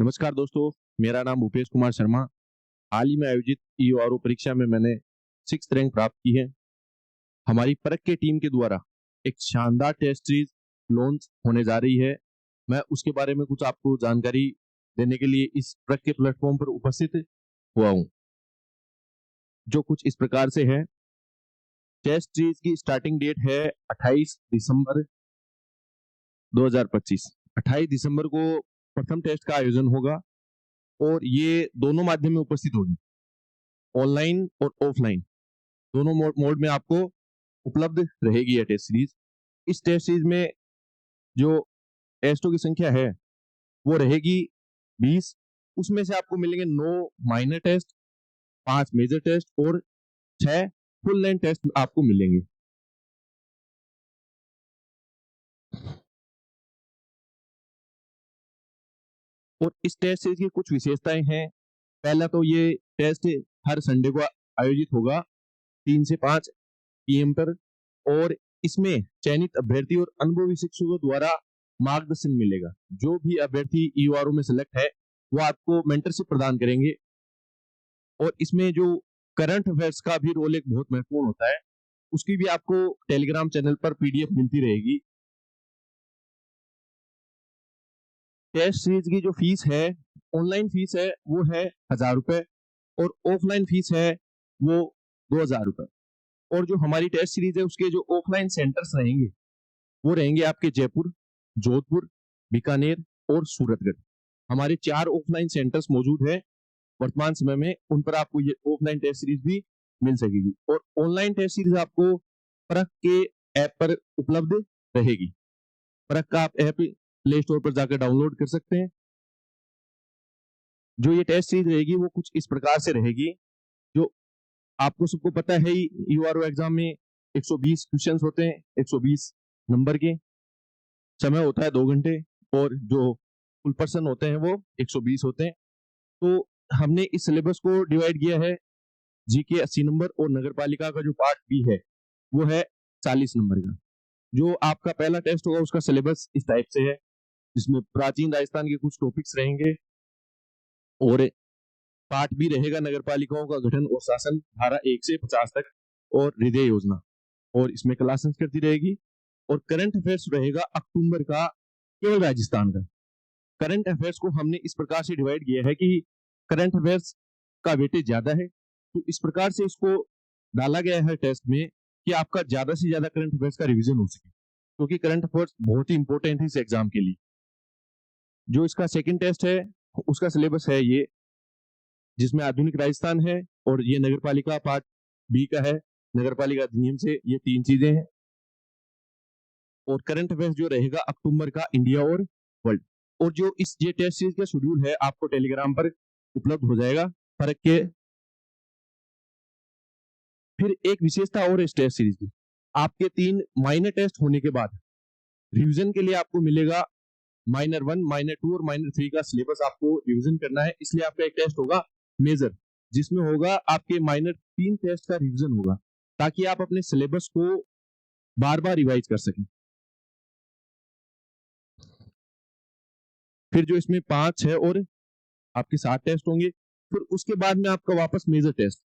नमस्कार दोस्तों, मेरा नाम भूपेश कुमार शर्मा। हाल ही में आयोजित ईओआरओ परीक्षा में मैंने 6th रैंक प्राप्त की है। हमारी परख के टीम के द्वारा एक शानदार टेस्ट सीरीज लॉन्च होने जा रही है। मैं उसके बारे में कुछ आपको जानकारी देने के लिए इस परख के प्लेटफॉर्म पर उपस्थित हुआ हूँ, जो कुछ इस प्रकार से है। टेस्ट सीरीज की स्टार्टिंग डेट है 28 दिसंबर 2025। 28 दिसंबर को प्रथम टेस्ट का आयोजन होगा और ये दोनों माध्यम में उपस्थित होगी, ऑनलाइन और ऑफलाइन दोनों मोड में आपको उपलब्ध रहेगी यह टेस्ट सीरीज। इस टेस्ट सीरीज में जो टेस्टों की संख्या है वो रहेगी 20। उसमें से आपको मिलेंगे 9 माइनर टेस्ट, 5 मेजर टेस्ट और 6 फुल लेंथ टेस्ट आपको मिलेंगे। और इस टेस्ट सीरीज की कुछ विशेषताएं हैं। पहला तो ये टेस्ट हर संडे को आयोजित होगा 3 से 5 PM पर, और इसमें चयनित अभ्यर्थी और अनुभवी शिक्षकों द्वारा मार्गदर्शन मिलेगा। जो भी अभ्यर्थी ईओआरओ में सिलेक्ट है वो आपको मेंटरशिप प्रदान करेंगे। और इसमें जो करंट अफेयर्स का भी रोल एक बहुत महत्वपूर्ण होता है, उसकी भी आपको टेलीग्राम चैनल पर PDF मिलती रहेगी। टेस्ट सीरीज की जो फीस है, ऑनलाइन फीस है वो है 1000 रुपए और ऑफलाइन फीस है वो 2000 रुपए। और जो हमारी टेस्ट सीरीज है उसके जो ऑफलाइन सेंटर्स रहेंगे वो रहेंगे आपके जयपुर, जोधपुर, बीकानेर और सूरतगढ़। हमारे 4 ऑफलाइन सेंटर्स मौजूद है वर्तमान समय में। उन पर आपको ये ऑफलाइन टेस्ट सीरीज भी मिल सकेगी। और ऑनलाइन टेस्ट सीरीज आपको परख के ऐप पर उपलब्ध रहेगी। परख का आप ऐप प्ले स्टोर पर जाकर डाउनलोड कर सकते हैं। जो ये टेस्ट सीरीज रहेगी वो कुछ इस प्रकार से रहेगी। जो आपको सबको पता है ही, यूआरओ एग्जाम में 120 क्वेश्चन होते हैं, 120 नंबर के, समय होता है 2 घंटे, और जो फुल पर्सन होते हैं वो 120 होते हैं। तो हमने इस सिलेबस को डिवाइड किया है। जीके 80 नंबर और नगर पालिका का जो पार्ट बी है वो है 40 नंबर का। जो आपका पहला टेस्ट होगा उसका सिलेबस इस टाइप से है, जिसमें प्राचीन राजस्थान के कुछ टॉपिक्स रहेंगे, और पार्ट बी रहेगा नगर पालिकाओं का गठन और शासन, धारा 1 से 50 तक, और हृदय योजना, और इसमें क्लास संस्कृति रहेगी। और करंट अफेयर्स रहेगा अक्टूबर का, केवल राजस्थान का। करंट अफेयर्स को हमने इस प्रकार से डिवाइड किया है कि करंट अफेयर्स का वेटेज ज्यादा है, तो इस प्रकार से इसको डाला गया है टेस्ट में कि आपका ज्यादा से ज्यादा करंट अफेयर्स का रिवीजन हो सके, क्योंकि करंट अफेयर्स बहुत ही इंपॉर्टेंट है इस एग्जाम के लिए। जो इसका सेकंड टेस्ट है उसका सिलेबस है ये, जिसमें आधुनिक राजस्थान है, और ये नगर पालिका पार्ट बी का है, नगर पालिका अधिनियम से। ये 3 चीजें हैं। और करंट अफेयर्स जो रहेगा अक्टूबर का, इंडिया और वर्ल्ड। और जो ये टेस्ट सीरीज का शेड्यूल है आपको टेलीग्राम पर उपलब्ध हो जाएगा फर्क के। फिर एक विशेषता और इस टेस्ट सीरीज की, आपके 3 माइनर टेस्ट होने के बाद रिवीजन के लिए आपको मिलेगा माइनर 1, माइनर 2 और माइनर 3 का सिलेबस आपको रिवीजन करना है। इसलिए आपका एक टेस्ट होगा मेजर, जिसमें होगा आपके माइनर 3 टेस्ट का रिवीजन होगा, ताकि आप अपने सिलेबस को बार बार रिवाइज कर सकें। फिर जो इसमें 5 है और आपके 7 टेस्ट होंगे। फिर उसके बाद में आपका वापस मेजर टेस्ट,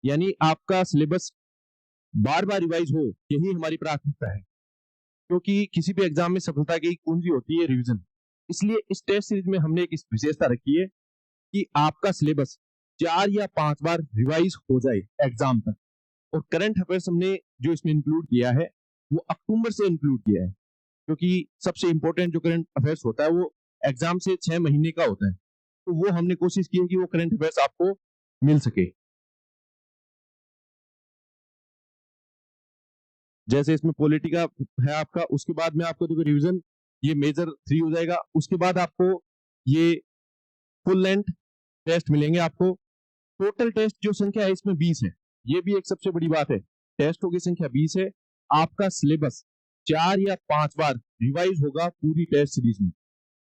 यानी आपका सिलेबस बार बार रिवाइज हो, यही हमारी प्राथमिकता है, क्योंकि किसी भी एग्जाम में सफलता की कुंजी होती है रिवीजन। इसलिए इस टेस्ट सीरीज में हमने एक विशेषता रखी है कि आपका सिलेबस 4 या 5 बार रिवाइज हो जाए एग्जाम तक। और करंट अफेयर्स हमने जो इसमें इंक्लूड किया है वो अक्टूबर से इंक्लूड किया है, क्योंकि सबसे इंपॉर्टेंट जो करंट अफेयर्स होता है वो एग्जाम से 6 महीने का होता है। तो वो हमने कोशिश की है कि वो करंट अफेयर्स आपको मिल सके। जैसे इसमें पॉलिटिका है आपका, उसके बाद में आपको देखो रिवीजन, ये मेजर 3 हो जाएगा। उसके बाद आपको ये फुल लेंथ टेस्ट मिलेंगे आपको। टोटल टेस्ट जो संख्या है इसमें 20 है। ये भी एक सबसे बड़ी बात है, टेस्टों की संख्या 20 है। आपका सिलेबस 4 या 5 बार रिवाइज होगा पूरी टेस्ट सीरीज में।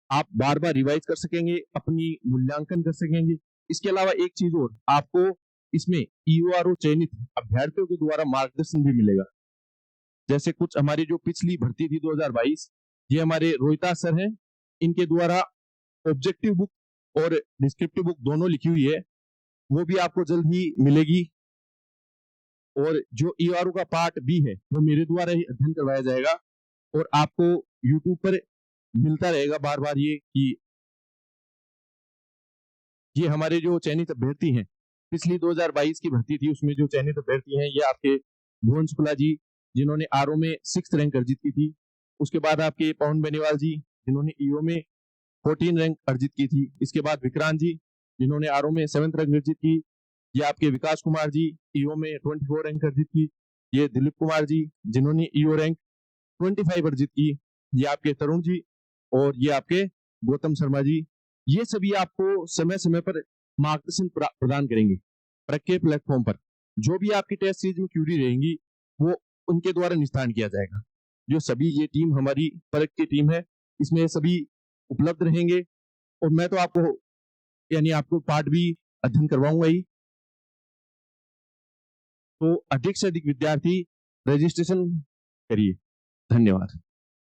आप बार बार रिवाइज कर सकेंगे, अपनी मूल्यांकन कर सकेंगे। इसके अलावा एक चीज और, आपको इसमें ईओआरओ चयनित अभ्यर्थियों के द्वारा मार्गदर्शन भी मिलेगा। जैसे कुछ हमारी जो पिछली भर्ती थी 2022, ये हमारे रोहिता सर हैं, इनके द्वारा ऑब्जेक्टिव बुक और डिस्क्रिप्टिव बुक दोनों लिखी हुई है, वो भी आपको जल्द ही मिलेगी। और जो ईआरओ का पार्ट बी है वो मेरे द्वारा ही अध्ययन करवाया जाएगा और आपको यूट्यूब पर मिलता रहेगा बार बार ये कि ये हमारे जो चयनित अभ्यर्थी हैं, पिछली 2022 की भर्ती थी उसमें जो चयनित अभ्यर्थी हैं, ये आपके भुवन शुक्ला जी जिन्होंने आरओ में 6th रैंक अर्जित की थी। उसके बाद आपके पवन बेनीवाल जी जिन्होंने ईओ में 14 रैंक अर्जित की थी। इसके बाद विक्रांत जी जिन्होंने आरओ में 7th रैंक अर्जित की। ये आपके विकास कुमार जी ईओ में 24 रैंक अर्जित की। ये दिलीप कुमार जी जिन्होंने ईओ रैंक 25 अर्जित की। ये आपके तरुण जी और ये आपके गौतम शर्मा जी। ये सभी आपको समय समय पर मार्गदर्शन प्रदान करेंगे परख के प्लेटफॉर्म पर। जो भी आपकी टेस्ट सीरीज में क्यूरी रहेंगी वो उनके द्वारा निस्तारण किया जाएगा। जो सभी ये टीम हमारी परख की टीम है, इसमें सभी उपलब्ध रहेंगे और मैं तो आपको यानी आपको पार्ट भी अध्ययन करवाऊंगा ही। तो अधिक से अधिक विद्यार्थी रजिस्ट्रेशन करिए। धन्यवाद।